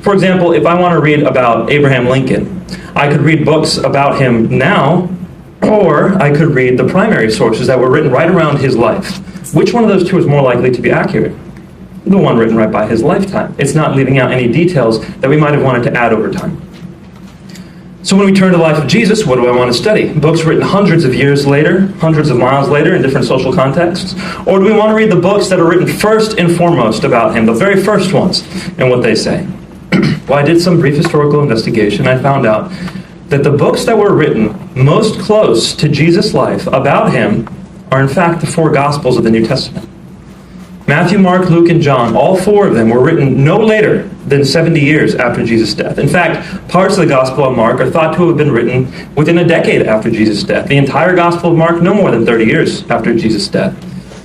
For example, if I want to read about Abraham Lincoln, I could read books about him now, or I could read the primary sources that were written right around his life. Which one of those two is more likely to be accurate? The one written right by his lifetime. It's not leaving out any details that we might have wanted to add over time. So when we turn to the life of Jesus, what do I want to study? Books written hundreds of years later, hundreds of miles later in different social contexts? Or do we want to read the books that are written first and foremost about him, the very first ones, and what they say? Well, I did some brief historical investigation. I found out that the books that were written most close to Jesus' life about him are in fact the four Gospels of the New Testament. Matthew, Mark, Luke, and John, all four of them were written no later than 70 years after Jesus' death. In fact, parts of the Gospel of Mark are thought to have been written within a decade after Jesus' death. The entire Gospel of Mark, no more than 30 years after Jesus' death.